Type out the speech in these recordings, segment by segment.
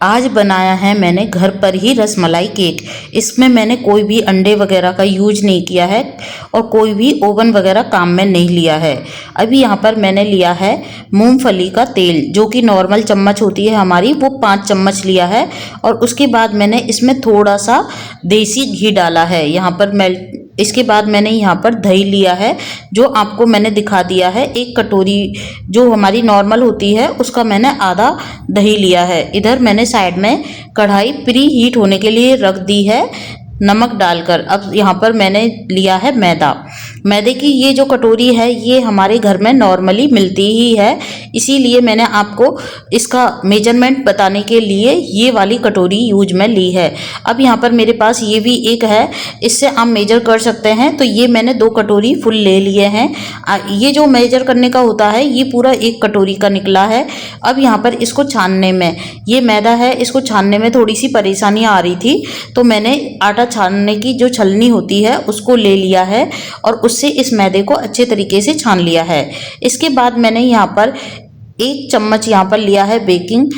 आज बनाया है मैंने घर पर ही रसमलाई केक। इसमें मैंने कोई भी अंडे वगैरह का यूज नहीं किया है और कोई भी ओवन वगैरह काम में नहीं लिया है। अभी यहाँ पर मैंने लिया है मूंगफली का तेल, जो कि नॉर्मल चम्मच होती है हमारी, वो 5 चम्मच लिया है। और उसके बाद मैंने इसमें थोड़ा सा देसी घी डाला है। यहाँ पर इसके बाद मैंने यहाँ पर दही लिया है, जो आपको मैंने दिखा दिया है। 1 कटोरी जो हमारी नॉर्मल होती है उसका मैंने आधा दही लिया है। इधर मैंने साइड में कढ़ाई प्री हीट होने के लिए रख दी है नमक डालकर। अब यहाँ पर मैंने लिया है मैदा। मैदे की ये जो कटोरी है ये हमारे घर में नॉर्मली मिलती ही है, इसीलिए मैंने आपको इसका मेजरमेंट बताने के लिए ये वाली कटोरी यूज में ली है। अब यहाँ पर मेरे पास ये भी एक है, इससे आप मेजर कर सकते हैं। तो ये मैंने 2 कटोरी फुल ले लिए हैं। ये जो मेजर करने का होता है ये पूरा 1 कटोरी का निकला है। अब यहाँ पर इसको छानने में, ये मैदा है, इसको छानने में थोड़ी सी परेशानी आ रही थी, तो मैंने आटा छानने की जो छलनी होती है उसको ले लिया है और उससे इस मैदे को अच्छे तरीके से छान लिया है। इसके बाद मैंने यहाँ पर 1 चम्मच यहाँ पर लिया है बेकिंग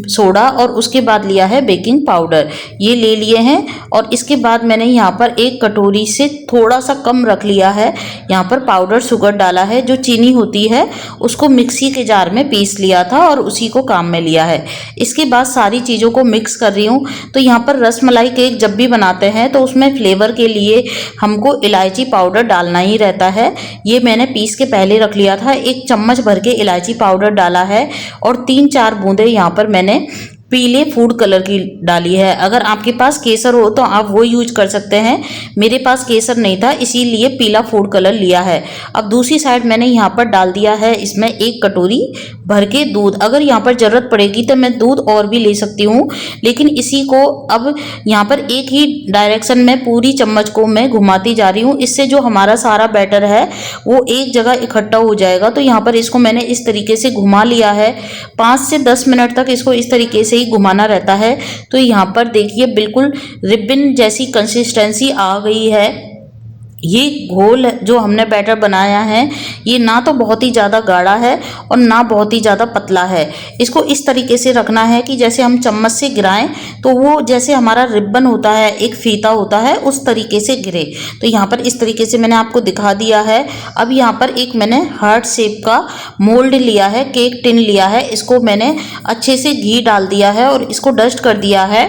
सोडा और उसके बाद लिया है बेकिंग पाउडर, ये ले लिए हैं। और इसके बाद मैंने यहाँ पर 1 कटोरी से थोड़ा सा कम रख लिया है, यहाँ पर पाउडर शुगर डाला है। जो चीनी होती है उसको मिक्सी के जार में पीस लिया था और उसी को काम में लिया है। इसके बाद सारी चीज़ों को मिक्स कर रही हूँ। तो यहाँ पर रसमलाई केक जब भी बनाते हैं तो उसमें फ्लेवर के लिए हमको इलायची पाउडर डालना ही रहता है। ये मैंने पीस के पहले रख लिया था। 1 चम्मच भर के इलायची पाउडर डाला है और 3-4 बूंदे यहाँ पर मैंने पीले फूड कलर की डाली है। अगर आपके पास केसर हो तो आप वो यूज कर सकते हैं। मेरे पास केसर नहीं था इसीलिए पीला फूड कलर लिया है। अब दूसरी साइड मैंने यहाँ पर डाल दिया है इसमें 1 कटोरी भर के दूध। अगर यहाँ पर ज़रूरत पड़ेगी तो मैं दूध और भी ले सकती हूँ, लेकिन इसी को अब यहाँ पर एक ही डायरेक्शन में पूरी चम्मच को मैं घुमाती जा रही हूँ। इससे जो हमारा सारा बैटर है वो एक जगह इकट्ठा हो जाएगा। तो यहाँ पर इसको मैंने इस तरीके से घुमा लिया है। 5 से 10 मिनट तक इसको इस तरीके से ही घुमाना रहता है। तो यहाँ पर देखिए बिल्कुल रिबन जैसी कंसिस्टेंसी आ गई है। ये घोल जो हमने बैटर बनाया है ये ना तो बहुत ही ज़्यादा गाढ़ा है और ना बहुत ही ज़्यादा पतला है। इसको इस तरीके से रखना है कि जैसे हम चम्मच से गिराएं तो वो जैसे हमारा रिबन होता है, एक फीता होता है, उस तरीके से गिरे। तो यहाँ पर इस तरीके से मैंने आपको दिखा दिया है। अब यहाँ पर एक मैंने हार्ट शेप का मोल्ड लिया है, केक टिन लिया है। इसको मैंने अच्छे से घी डाल दिया है और इसको डस्ट कर दिया है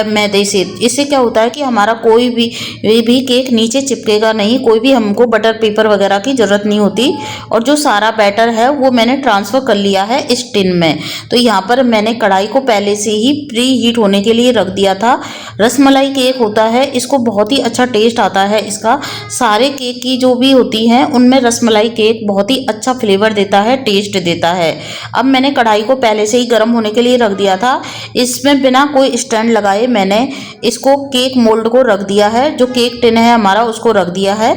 मैदे से। इससे क्या होता है कि हमारा कोई भी केक नीचे चिपकेगा नहीं, कोई भी हमको बटर पेपर वगैरह की ज़रूरत नहीं होती। और जो सारा बैटर है वो मैंने ट्रांसफ़र कर लिया है इस टिन में। तो यहाँ पर मैंने कढ़ाई को पहले से ही प्री हीट होने के लिए रख दिया था। रसमलाई केक होता है, इसको बहुत ही अच्छा टेस्ट आता है इसका। सारे केक की जो भी होती हैं उनमें रसमलाई केक बहुत ही अच्छा फ्लेवर देता है, टेस्ट देता है। अब मैंने कढ़ाई को पहले से ही गर्म होने के लिए रख दिया था। इसमें बिना कोई स्टैंड लगाए मैंने इसको केक मोल्ड को रख दिया है। जो केक टिन है हमारा उसको रख दिया है।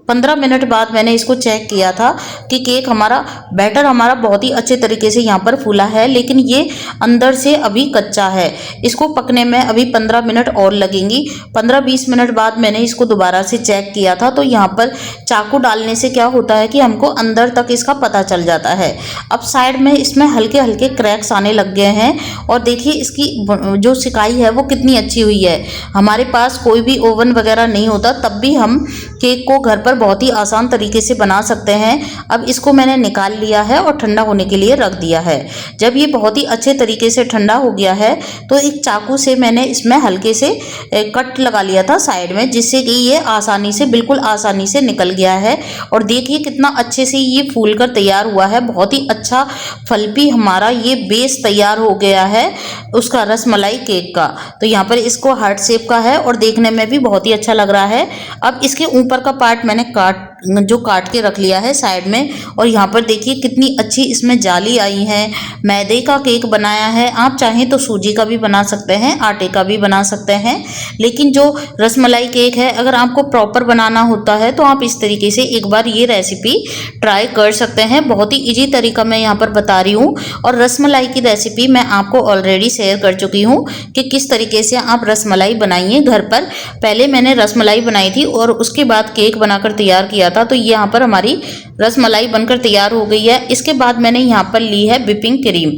15 मिनट बाद मैंने इसको चेक किया था कि केक हमारा बैटर हमारा बहुत ही अच्छे तरीके से यहाँ पर फूला है, लेकिन ये अंदर से अभी कच्चा है। इसको पकने में अभी 15 मिनट और लगेंगी। 15-20 मिनट बाद मैंने इसको दोबारा से चेक किया था। तो यहाँ पर चाकू डालने से क्या होता है कि हमको अंदर तक इसका पता चल जाता है। अब साइड में इसमें हल्के हल्के क्रैक्स आने लग गए हैं और देखिए इसकी जो सिकाई है वो कितनी अच्छी हुई है। हमारे पास कोई भी ओवन वगैरह नहीं होता तब भी हम केक को घर पर बहुत ही आसान तरीके से बना सकते हैं। अब इसको मैंने निकाल लिया है और ठंडा होने के लिए रख दिया है। जब ये बहुत ही अच्छे तरीके से ठंडा हो गया है तो एक चाकू से मैंने इसमें हल्के से कट लगा लिया था साइड में, जिससे कि ये आसानी से, बिल्कुल आसानी से निकल गया है। और देखिए कितना अच्छे से ये फूल कर तैयार हुआ है। बहुत ही अच्छा फलपी हमारा ये बेस तैयार हो गया है उसका, रसमलाई केक का। तो यहाँ पर इसको हार्ट शेप का है और देखने में भी बहुत ही अच्छा लग रहा है। अब इसके ऊपर का पार्ट मैंने काट के रख लिया है साइड में। और यहाँ पर देखिए कितनी अच्छी इसमें जाली आई है। मैदे का केक बनाया है, आप चाहें तो सूजी का भी बना सकते हैं, आटे का भी बना सकते हैं। लेकिन जो रसमलाई केक है अगर आपको प्रॉपर बनाना होता है तो आप इस तरीके से एक बार ये रेसिपी ट्राई कर सकते हैं। बहुत ही इजी तरीका मैं यहाँ पर बता रही हूँ। और रसमलाई की रेसिपी मैं आपको ऑलरेडी शेयर कर चुकी हूँ कि किस तरीके से आप रसमलाई बनाइए घर पर। पहले मैंने रसमलाई बनाई थी और उसके बाद केक बनाकर तैयार किया था। तो ये यहाँ पर हमारी रसमलाई बनकर तैयार हो गई है। इसके बाद मैंने यहाँ पर ली है व्हिपिंग क्रीम।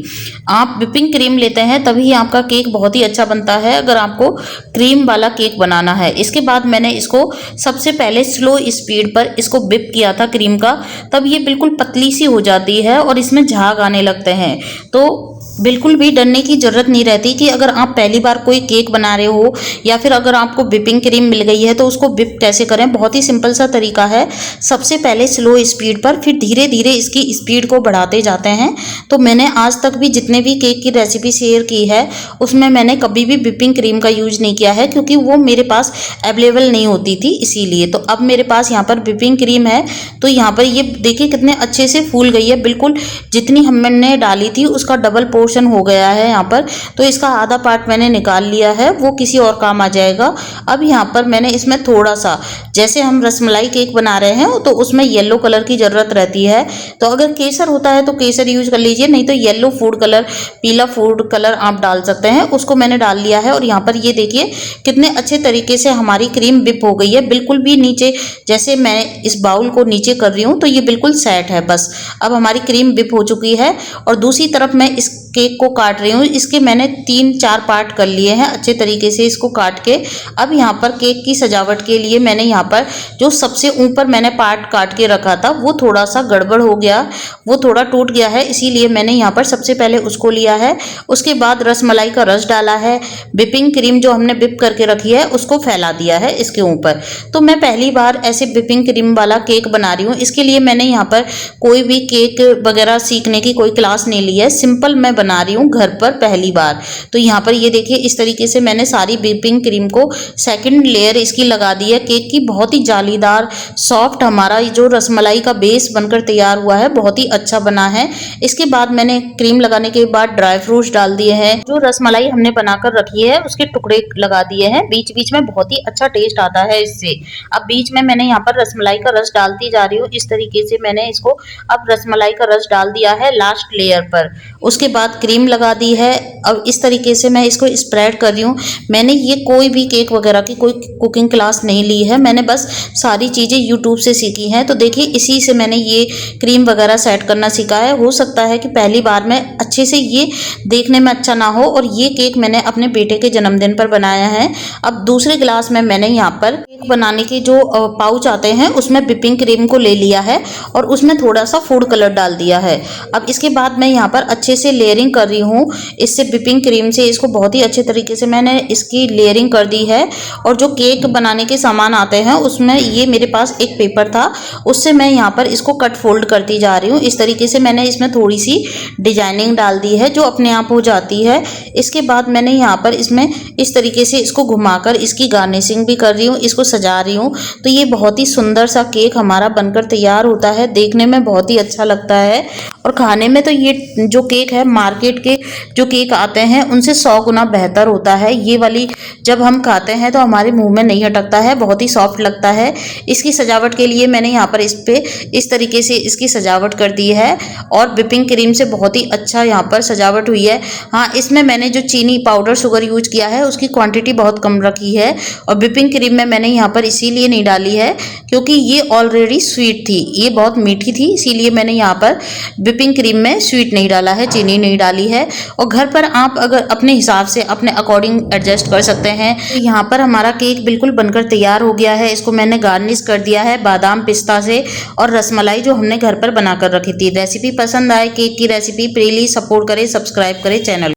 आप व्हिपिंग क्रीम लेते हैं तभी आपका केक बहुत ही अच्छा बनता है, अगर आपको क्रीम वाला केक बनाना है। इसके बाद मैंने इसको सबसे पहले स्लो स्पीड पर इसको व्हिप किया था क्रीम का, तब ये बिल्कुल पतली सी हो जाती है और इसमें झाग आने लगते हैं। तो बिल्कुल भी डरने की ज़रूरत नहीं रहती कि अगर आप पहली बार कोई केक बना रहे हो या फिर अगर आपको व्हिपिंग क्रीम मिल गई है तो उसको व्हिप कैसे करें। बहुत ही सिंपल सा तरीका है। सबसे पहले स्लो स्पीड पर, फिर धीरे धीरे इसकी स्पीड को बढ़ाते जाते हैं। तो मैंने आज तक भी जितने भी केक की रेसिपी शेयर की है उसमें मैंने कभी भी व्हिपिंग क्रीम का यूज नहीं किया है, क्योंकि वो मेरे पास अवेलेबल नहीं होती थी इसीलिए। तो अब मेरे पास यहाँ पर व्हिपिंग क्रीम है। तो यहाँ पर ये देखिए कितने अच्छे से फूल गई है, बिल्कुल जितनी हमने डाली थी उसका डबल पोर्शन हो गया है यहाँ पर। तो इसका आधा पार्ट मैंने निकाल लिया है, वो किसी और काम आ जाएगा। अब यहाँ पर मैंने इसमें थोड़ा सा, जैसे हम रसमलाई केक बना रहे हैं तो उसमें येलो कलर की ज़रूरत रहती है, तो अगर केसर होता है तो केसर यूज कर लीजिए, नहीं तो येलो फूड कलर, पीला फूड कलर आप डाल सकते हैं। उसको मैंने डाल लिया है और यहाँ पर ये देखिए कितने अच्छे तरीके से हमारी क्रीम व्हिप हो गई है। बिल्कुल भी नीचे, जैसे मैं इस बाउल को नीचे कर रही हूँ तो ये बिल्कुल सेट है। बस अब हमारी क्रीम व्हिप हो चुकी है और दूसरी तरफ मैं इस केक को काट रही हूँ। इसके मैंने 3-4 पार्ट कर लिए हैं अच्छे तरीके से इसको काट के। अब यहाँ पर केक की सजावट के लिए मैंने यहाँ पर जो सबसे ऊपर मैंने पार्ट काट के रखा था वो थोड़ा सा गड़बड़ हो गया, वो थोड़ा टूट गया है, इसीलिए मैंने यहाँ पर सबसे पहले उसको लिया है। उसके बाद रसमलाई का रस डाला है, व्हिपिंग क्रीम जो हमने व्हिप करके रखी है उसको फैला दिया है इसके ऊपर। तो मैं पहली बार ऐसे व्हिपिंग क्रीम वाला केक बना रही हूँ, इसके लिए मैंने यहाँ पर कोई भी केक वगैरह सीखने की कोई क्लास नहीं ली है, सिंपल मैं बना रही हूँ घर पर पहली बार। तो यहाँ पर ये देखिए इस तरीके से मैंने सारी व्हिपिंग क्रीम को सेकंड लेयर इसकी लगा दी है केक की। बहुत ही जालीदार सॉफ्ट हमारा जो रसमलाई का बेस बनकर तैयार हुआ है, बहुत ही अच्छा बना है। इसके बाद मैंने क्रीम लगाने के बाद ड्राई फ्रूट्स डाल दिए हैं, जो रसमलाई हमने बनाकर रखी है उसके टुकड़े लगा दिए हैं बीच बीच में, बहुत ही अच्छा टेस्ट आता है इससे। अब बीच में मैंने यहाँ पर रसमलाई का रस डालती जा रही हूँ, इस तरीके से मैंने इसको अब रसमलाई का रस डाल दिया है लास्ट लेयर पर। उसके बाद क्रीम लगा दी है। अब इस तरीके से मैं इसको स्प्रेड कर रही हूँ। मैंने ये कोई भी केक वगैरह की कोई कुकिंग क्लास नहीं ली है, मैंने बस सारी चीज़ें यूट्यूब से सीखी हैं। तो देखिए इसी से मैंने ये क्रीम वगैरह सेट करना सीखा है। हो सकता है कि पहली बार में अच्छे से ये देखने में अच्छा ना हो, और ये केक मैंने अपने बेटे के जन्मदिन पर बनाया है। अब दूसरे गिलास में मैंने यहाँ पर केक बनाने के जो पाउच आते हैं उसमें व्हिपिंग क्रीम को ले लिया है और उसमें थोड़ा सा फूड कलर डाल दिया है। अब इसके बाद मैं यहाँ पर अच्छे से लेयरिंग कर रही हूँ इससे व्हिपिंग क्रीम से, इसको बहुत ही अच्छे तरीके से मैंने इसकी लेयरिंग कर दी है। और जो केक बनाने के सामान आते हैं उसमें ये मेरे पास एक पेपर था, उससे मैं यहाँ पर इसको कट फोल्ड करती जा रही हूँ। इस तरीके से मैंने इसमें थोड़ी सी डिजाइनिंग डाल दी है जो अपने आप हो जाती है। इसके बाद मैंने यहाँ पर इसमें इस तरीके से इसको घुमाकर इसकी गार्निशिंग भी कर रही हूँ, इसको सजा रही हूँ। तो ये बहुत ही सुंदर सा केक हमारा बनकर तैयार होता है, देखने में बहुत ही अच्छा लगता है और खाने में तो ये जो केक है मार्केट के जो केक आते हैं उनसे 100 गुना बेहतर होता है। ये वाली जब हम खाते हैं तो हमारे मुंह में नहीं अटकता है, बहुत ही सॉफ्ट लगता है। इसकी सजावट के लिए मैंने यहाँ पर इस पे इस तरीके से इसकी सजावट कर दी है और व्हिपिंग क्रीम से बहुत ही अच्छा यहाँ पर सजावट हुई है। हाँ, इसमें मैंने जो चीनी पाउडर शुगर यूज किया है उसकी क्वांटिटी बहुत कम रखी है और व्हिपिंग क्रीम में मैंने यहाँ पर इसीलिए नहीं डाली है क्योंकि ये ऑलरेडी स्वीट थी, ये बहुत मीठी थी, इसीलिए मैंने यहाँ पर व्हिपिंग क्रीम में स्वीट नहीं डाला है, चीनी नहीं डाली है। और घर पर आप अगर अपने हिसाब से अपने अकॉर्डिंग एडजस्ट कर सकते हैं। तो यहाँ पर हमारा केक बिल्कुल बनकर तैयार हो गया है। इसको मैंने गार्निश कर दिया है बादाम पिस्ता से और रसमलाई जो हमने घर पर बनाकर रखी थी। रेसिपी पसंद आए केक की रेसिपी, प्लीज सपोर्ट करें, सब्सक्राइब करें चैनल।